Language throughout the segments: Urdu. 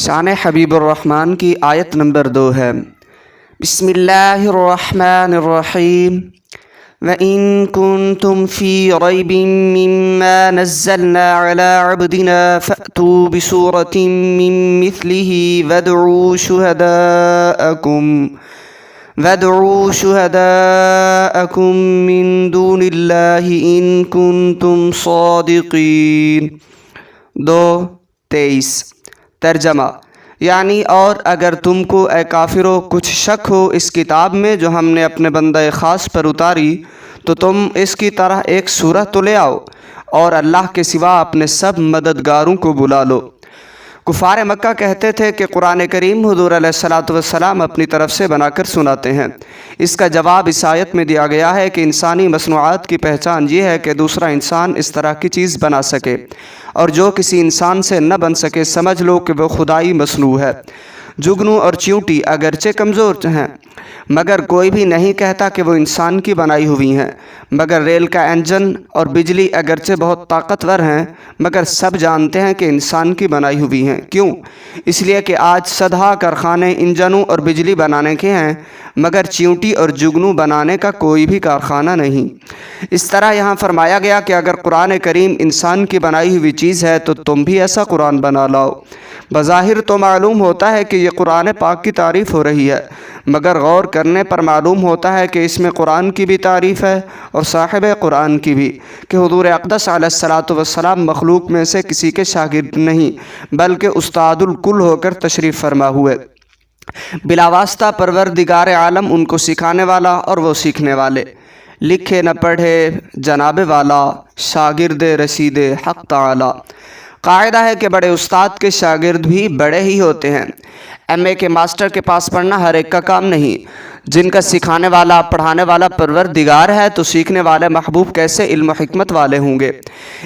شان حبیب الرحمن کی آیت نمبر 2 ہے۔ بسم اللہ الرحمن الرحیم وَإِن كُنتُمْ فِي رَيْبٍ مِّمَّا نَزَّلْنَا عَلَىٰ عَبْدِنَا فَأْتُوا بِسُورَةٍ مِّن مِّثْلِهِ وَادْعُوا شُهَدَاءَكُم مِّن دُونِ اللَّهِ إِن كُنتُمْ صَادِقِينَ 2:23 ترجمہ یعنی اور اگر تم کو اے کافرو کچھ شک ہو اس کتاب میں جو ہم نے اپنے بندہ خاص پر اتاری تو تم اس کی طرح ایک سورہ تو لے آؤ اور اللہ کے سوا اپنے سب مددگاروں کو بلا لو۔ کفار مکہ کہتے تھے کہ قرآن کریم حضور علیہ السلام اپنی طرف سے بنا کر سناتے ہیں۔ اس کا جواب اس آیت میں دیا گیا ہے کہ انسانی مصنوعات کی پہچان یہ ہے کہ دوسرا انسان اس طرح کی چیز بنا سکے، اور جو کسی انسان سے نہ بن سکے سمجھ لو کہ وہ خدائی مصنوع ہے۔ جگنو اور چیونٹی اگرچہ کمزور ہیں مگر کوئی بھی نہیں کہتا کہ وہ انسان کی بنائی ہوئی ہیں، مگر ریل کا انجن اور بجلی اگرچہ بہت طاقتور ہیں مگر سب جانتے ہیں کہ انسان کی بنائی ہوئی ہیں۔ کیوں؟ اس لیے کہ آج صدہا کارخانے انجنوں اور بجلی بنانے کے ہیں مگر چیونٹی اور جگنو بنانے کا کوئی بھی کارخانہ نہیں۔ اس طرح یہاں فرمایا گیا کہ اگر قرآن کریم انسان کی بنائی ہوئی چیز ہے تو تم بھی ایسا قرآن بنا لاؤ۔ بظاہر تو معلوم ہوتا ہے کہ یہ قرآن پاک کی تعریف ہو رہی ہے، مگر غور کرنے پر معلوم ہوتا ہے کہ اس میں قرآن کی بھی تعریف ہے اور صاحب قرآن کی بھی، کہ حضور اقدس علیہ السلام مخلوق میں سے کسی کے شاگرد نہیں بلکہ استاد الکل ہو کر تشریف فرما ہوئے، بلا واسطہ پروردگار عالم ان کو سکھانے والا اور وہ سیکھنے والے، لکھے نہ پڑھے جناب والا شاگرد رشید حق تعالی۔ قاعدہ ہے کہ بڑے استاد کے شاگرد بھی بڑے ہی ہوتے ہیں۔ ایم اے کے ماسٹر کے پاس پڑھنا ہر ایک کا کام نہیں۔ جن کا سکھانے والا پڑھانے والا پروردگار ہے تو سیکھنے والے محبوب کیسے علم و حکمت والے ہوں گے۔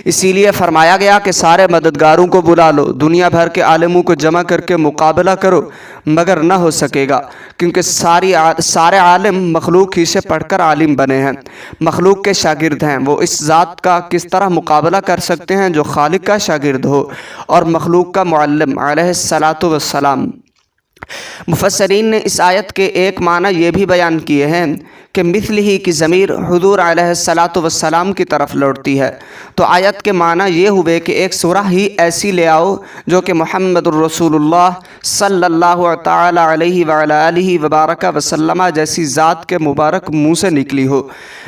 اسی لیے فرمایا گیا کہ سارے مددگاروں کو بلا لو، دنیا بھر کے عالموں کو جمع کر کے مقابلہ کرو مگر نہ ہو سکے گا، کیونکہ سارے عالم مخلوق ہی سے پڑھ کر عالم بنے ہیں، مخلوق کے شاگرد ہیں۔ وہ اس ذات کا کس طرح مقابلہ کر سکتے ہیں جو خالق کا شاگرد ہو اور مخلوق کا معلم علیہ السلام۔ مفسرین نے اس آیت کے ایک معنی یہ بھی بیان کیے ہیں کہ مثلہ کی ضمیر حضور علیہ السلام کی طرف لوٹتی ہے، تو آیت کے معنی یہ ہوئے کہ ایک سورہ ہی ایسی لے آؤ جو کہ محمد الرسول اللہ صلی اللہ تعالی علیہ وعلی آلہ وبارک وسلم جیسی ذات کے مبارک منہ سے نکلی ہو۔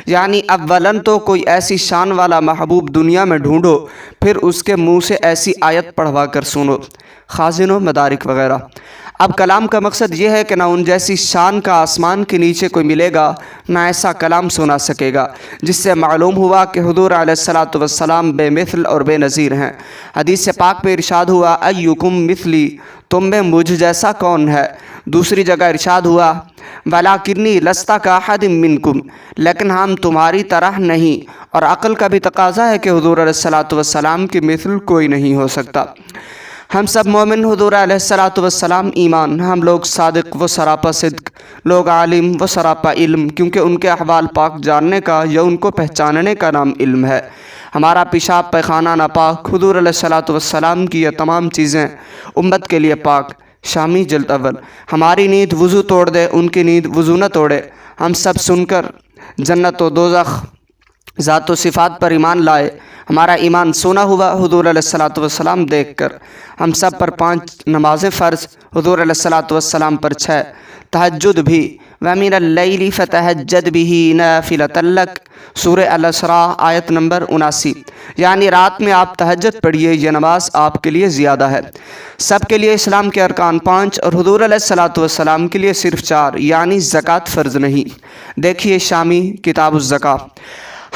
یعنی اولاً تو کوئی ایسی شان والا محبوب دنیا میں ڈھونڈو، پھر اس کے منہ سے ایسی آیت پڑھوا کر سنو، خازن و مدارک وغیرہ۔ اب کلام کا مقصد یہ ہے کہ نہ ان جیسی شان کا آسمان کے نیچے کوئی ملے گا نہ ایسا کلام سنا سکے گا، جس سے معلوم ہوا کہ حضور علیہ السلام بے مثل اور بے نظیر ہیں۔ حدیث پاک میں ارشاد ہوا ایکم مثلی، تم میں مجھ جیسا کون ہے؟ دوسری جگہ ارشاد ہوا وَلَٰكِنِّي لَسْتَ كَأَحَدٍ مِّنكُمْ، لیکن ہم تمہاری طرح نہیں، اور عقل کا بھی تقاضا ہے کہ حضور علیہ السلام کی مثل کوئی نہیں ہو سکتا۔ ہم سب مومن حضور علیہ السلام ایمان، ہم لوگ صادق و سراپا صدق، لوگ عالم و سراپا علم، کیونکہ ان کے احوال پاک جاننے کا یا ان کو پہچاننے کا نام علم ہے۔ ہمارا پیشاب پیخانہ ناپاک، حضور علیہ السلام کی یہ تمام چیزیں امت کے لیے پاک۔ شامی جلد اول۔ ہماری نیند وضو توڑ دے، ان کی نیند وضو نہ توڑے۔ ہم سب سن کر جنت و دوزخ ذات و صفات پر ایمان لائے، ہمارا ایمان سونا ہوا حضور علیہ السلام دیکھ کر۔ ہم سب پر 5 نمازیں فرض، حضور علیہ السلام پر 6، تہجد بھی۔ وَمِنَ اللَّيْلِ فَتَهَجَّدْ بِهِ نَافِلَةً لَكَ، سورہ الاسراء آیت نمبر 79۔ یعنی رات میں آپ تہجد پڑھیے، یہ نماز آپ کے لیے زیادہ ہے۔ سب کے لیے اسلام کے ارکان 5 اور حضور علیہ السلام کے لیے صرف 4، یعنی زکوٰۃ فرض نہیں۔ دیکھیے شامی کتاب الزکاة۔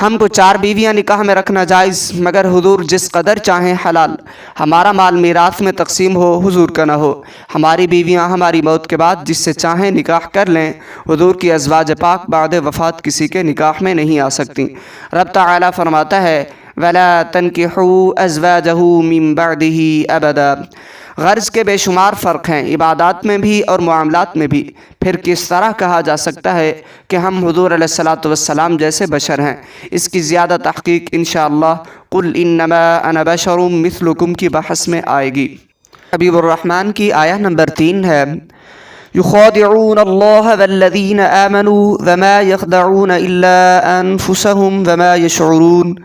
ہم کو 4 بیویاں نکاح میں رکھنا جائز، مگر حضور جس قدر چاہیں حلال۔ ہمارا مال میراث میں تقسیم ہو، حضور کا نہ ہو۔ ہماری بیویاں ہماری موت کے بعد جس سے چاہیں نکاح کر لیں، حضور کی ازواج پاک بعد وفات کسی کے نکاح میں نہیں آ سکتی۔ رب تعالیٰ فرماتا ہے وَلَا تَنْكِحُوا أَزْوَاجَهُ مِن بَعْدِهِ أَبَدًا۔ غرض کے بے شمار فرق ہیں، عبادات میں بھی اور معاملات میں بھی۔ پھر کس طرح کہا جا سکتا ہے کہ ہم حضور علیہ السلام جیسے بشر ہیں؟ اس کی زیادہ تحقیق انشاءاللہ قُلْ إِنَّمَا أَنَا بَشَرٌ مِثْلُكُمْ کی بحث میں آئے گی۔ حبیب الرحمن کی آیہ نمبر 3 ہے يخادعون الله والذين آمنوا وما يخدعون إلا أنفسهم وما يشعرون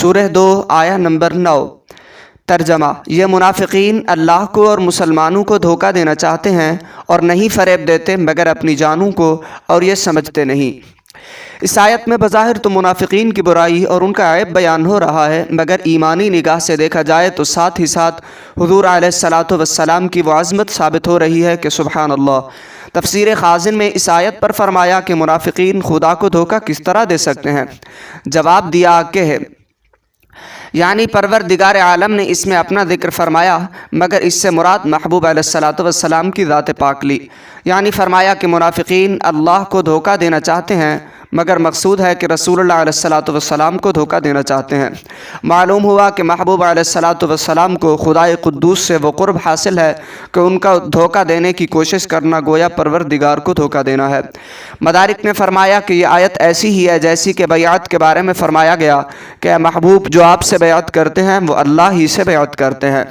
سورہ 2 آیہ نمبر 9۔ ترجمہ: یہ منافقین اللہ کو اور مسلمانوں کو دھوکہ دینا چاہتے ہیں اور نہیں فریب دیتے مگر اپنی جانوں کو، اور یہ سمجھتے نہیں۔ اس آیت میں بظاہر تو منافقین کی برائی اور ان کا عیب بیان ہو رہا ہے، مگر ایمانی نگاہ سے دیکھا جائے تو ساتھ ہی ساتھ حضور علیہ الصلاۃ والسلام کی وہ عظمت ثابت ہو رہی ہے کہ سبحان اللہ۔ تفسیر خازن میں اس آیت پر فرمایا کہ منافقین خدا کو دھوکہ کس طرح دے سکتے ہیں؟ جواب دیا کہ یعنی پروردگار عالم نے اس میں اپنا ذکر فرمایا، مگر اس سے مراد محبوب علیہ الصلاۃ والسلام کی ذات پاک لی، یعنی فرمایا کہ منافقین اللہ کو دھوکہ دینا چاہتے ہیں، مگر مقصود ہے کہ رسول اللہ علیہ الصلاۃ والسلام کو دھوکہ دینا چاہتے ہیں۔ معلوم ہوا کہ محبوب علیہ الصلاۃ والسلام کو خدائے قدوس سے وہ قرب حاصل ہے کہ ان کا دھوکہ دینے کی کوشش کرنا گویا پروردگار کو دھوکہ دینا ہے۔ مدارک نے فرمایا کہ یہ آیت ایسی ہی ہے جیسی کہ بیعت کے بارے میں فرمایا گیا کہ اے محبوب، جو آپ سے بیعت کرتے ہیں وہ اللہ ہی سے بیعت کرتے ہیں،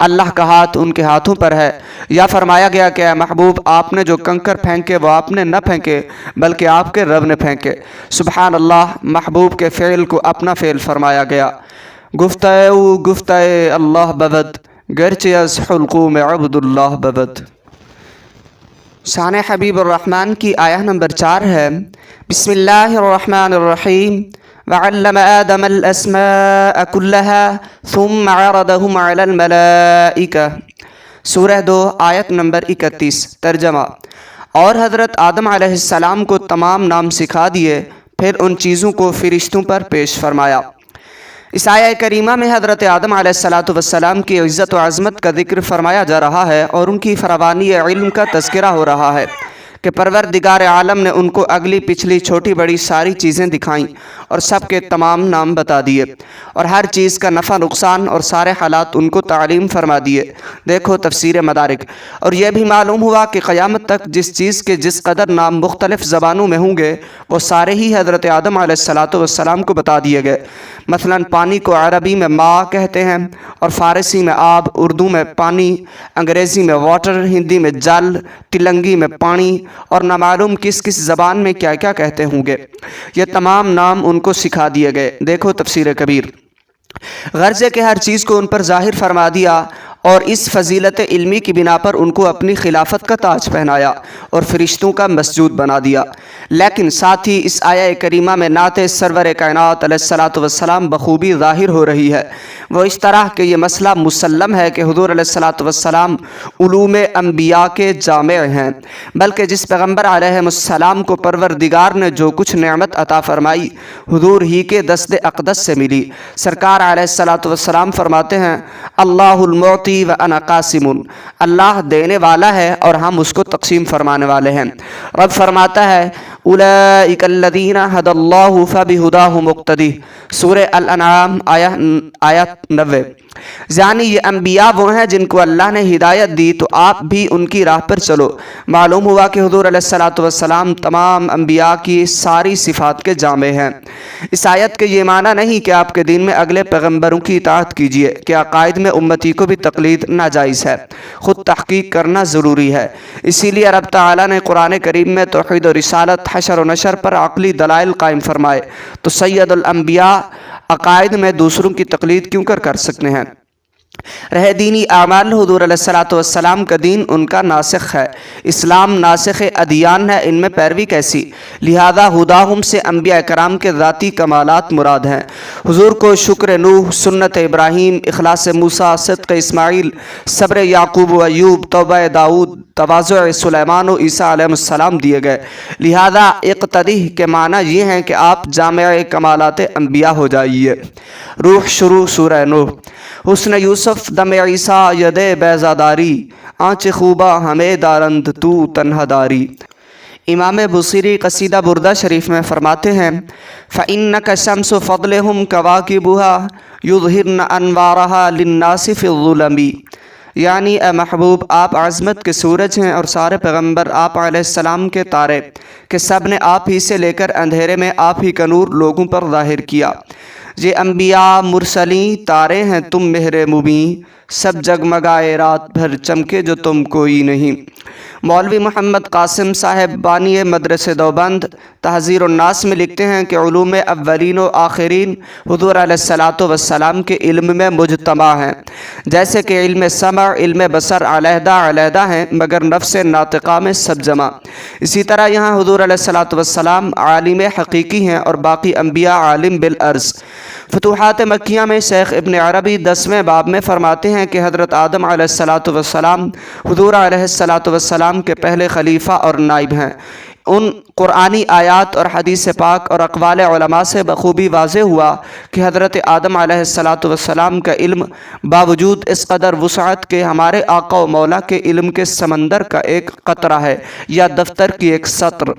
اللہ کا ہاتھ ان کے ہاتھوں پر ہے۔ یا فرمایا گیا کہ اے محبوب، آپ نے جو کنکر پھینکے وہ آپ نے نہ پھینکے بلکہ آپ کے رب نے پھینکے۔ سبحان اللہ، محبوب کے فعل کو اپنا فعل فرمایا گیا۔ گفتہ اللہ بود گرچہ از حلقوم عبد اللہ بود۔ شان حبیب الرحمن کی آیہ نمبر 4 ہے بسم اللہ الرحمن الرحیم وعلم آدم الاسماء كلها ثم عرضهم على الملائکہ سورہ 2 آیت نمبر 31۔ ترجمہ: اور حضرت آدم علیہ السلام کو تمام نام سکھا دیے، پھر ان چیزوں کو فرشتوں پر پیش فرمایا۔ اس آیہ کریمہ میں حضرت آدم علیہ الصلاۃ والسلام کی عزت و عظمت کا ذکر فرمایا جا رہا ہے اور ان کی فراوانی علم کا تذکرہ ہو رہا ہے کہ پروردگار عالم نے ان کو اگلی پچھلی چھوٹی بڑی ساری چیزیں دکھائیں اور سب کے تمام نام بتا دیے، اور ہر چیز کا نفع نقصان اور سارے حالات ان کو تعلیم فرما دیے۔ دیکھو تفسیر مدارک۔ اور یہ بھی معلوم ہوا کہ قیامت تک جس چیز کے جس قدر نام مختلف زبانوں میں ہوں گے وہ سارے ہی حضرت آدم علیہ الصلاۃ والسلام کو بتا دیے گئے۔ مثلا پانی کو عربی میں ماء کہتے ہیں اور فارسی میں آب، اردو میں پانی، انگریزی میں واٹر، ہندی میں جل، تلنگی میں پانی، اور نہ معلوم کس کس زبان میں کیا کیا کہتے ہوں گے۔ یہ تمام نام ان کو سکھا دیے گئے۔ دیکھو تفسیر کبیر۔ غرض ہے کہ ہر چیز کو ان پر ظاہر فرما دیا اور اس فضیلت علمی کی بنا پر ان کو اپنی خلافت کا تاج پہنایا اور فرشتوں کا مسجود بنا دیا۔ لیکن ساتھ ہی اس آیہ کریمہ میں نعت سرور کائنات علیہ الصلاۃ والسلام بخوبی ظاہر ہو رہی ہے، وہ اس طرح کہ یہ مسئلہ مسلم ہے کہ حضور علیہ الصلاۃ والسلام علوم انبیاء کے جامع ہیں، بلکہ جس پیغمبر علیہ السلام کو پروردگار نے جو کچھ نعمت عطا فرمائی حضور ہی کے دست اقدس سے ملی۔ سرکار علیہ الصلاۃ والسلام فرماتے ہیں اللہ المعطی و انا قاسم، اللہ دینے والا ہے اور ہم اس کو تقسیم فرمانے والے ہیں۔ رب فرماتا ہے اولئک الذین ھدی اللہ فبہداہ مقتدی سورہ الانعام آیت 90۔ یعنی یہ انبیاء وہ ہیں جن کو اللہ نے ہدایت دی تو آپ بھی ان کی راہ پر چلو۔ معلوم ہوا کہ حضور علیہ الصلاۃ والسلام تمام انبیاء کی ساری صفات کے جامع ہیں۔ اس آیت کے یہ معنی نہیں کہ آپ کے دین میں اگلے پیغمبروں کی اطاعت کیجیے، کہ عقائد میں امتی کو بھی تقلید ناجائز ہے، خود تحقیق کرنا ضروری ہے۔ اسی لیے رب تعالیٰ نے قرآن کریم میں توحید و رسالت، حشر و نشر پر عقلی دلائل قائم فرمائے، تو سید الانبیاء عقائد میں دوسروں کی تقلید کیوں کر سکتے ہیں؟ رہ دینی اعمال حضور علیہ الصلاۃ والسلام کا دین ان کا ناسخ ہے، اسلام ناسخ ادیان ہے، ان میں پیروی کیسی؟ لہذا ہداہم سے انبیاء کرام کے ذاتی کمالات مراد ہیں۔ حضور کو شکر نوح، سنت ابراہیم، اخلاص موسیٰ، صدق اسماعیل، صبر یعقوب و ایوب، توبہ داؤد، تواضع سلیمان و عیسیٰ علیہ السلام دیے گئے۔ لہذا اقتدی کے معنی یہ ہیں کہ آپ جامع کمالات انبیاء ہو جائیے۔ روح شروع سورہ نوح۔ حسن یوسف دم عیسیٰ ید بیضاداری، آنچ خوبہ ہمیں دارند تو تنہا داری۔ امام بصیری قصیدہ بردہ شریف میں فرماتے ہیں فَإِنَّكَ شَمْسُ فَضْلِهُمْ كَوَاكِبُهَا يُظْهِرْنَ أَنْوَارَهَا لِلنَّاسِ فِي الظُّلَمِ، یعنی اے محبوب آپ عظمت کے سورج ہیں اور سارے پیغمبر آپ علیہ السلام کے تارے کہ سب نے آپ ہی سے لے کر اندھیرے میں آپ ہی کا نور لوگوں پر ظاہر کیا۔ یہ انبیاء مرسلین تارے ہیں تم مہر مبیں، سب جگمگائے رات بھر چمکے جو تم کوئی نہیں۔ مولوی محمد قاسم صاحب بانی مدرسہ دیوبند تحذیر الناس میں لکھتے ہیں کہ علوم اولین و آخرین حضور علیہ الصلاۃ والسلام کے علم میں مجتمع ہیں، جیسے کہ علم سمع، علم بصر علیحدہ علیحدہ ہیں مگر نفس ناطقہ میں سب جمع۔ اسی طرح یہاں حضور علیہ الصلاۃ والسلام عالم حقیقی ہیں اور باقی انبیاء عالم بالعرض۔ فتوحات مکیہ میں شیخ ابن عربی 10ویں باب میں فرماتے ہیں کہ حضرت آدم علیہ الصلاۃ والسلام حضور علیہ الصلاۃ والسلام کے پہلے خلیفہ اور نائب ہیں۔ ان قرآنی آیات اور حدیث پاک اور اقوال علماء سے بخوبی واضح ہوا کہ حضرت آدم علیہ الصلاۃ والسلام کا علم باوجود اس قدر وسعت کے ہمارے آقا و مولا کے علم کے سمندر کا ایک قطرہ ہے یا دفتر کی ایک سطر۔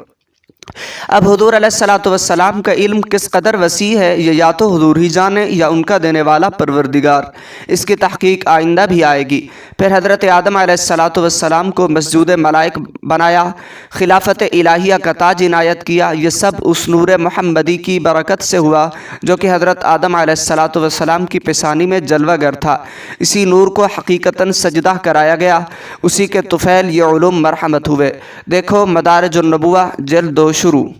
اب حضور علیہ الصلاۃ والسلام کا علم کس قدر وسیع ہے یہ یا تو حضور ہی جانے یا ان کا دینے والا پروردگار۔ اس کی تحقیق آئندہ بھی آئے گی۔ پھر حضرت آدم علیہ الصلاۃ والسلام کو مسجود ملائک بنایا، خلافت الہیہ کا تاج عنایت کیا، یہ سب اس نور محمدی کی برکت سے ہوا جو کہ حضرت آدم علیہ الصلاۃ والسلام کی پیشانی میں جلوہ گر تھا۔ اسی نور کو حقیقتاً سجدہ کرایا گیا، اسی کے طفیل یہ علوم مرحمت ہوئے۔ دیکھو مدارج النبوہ جلد 2 شروع۔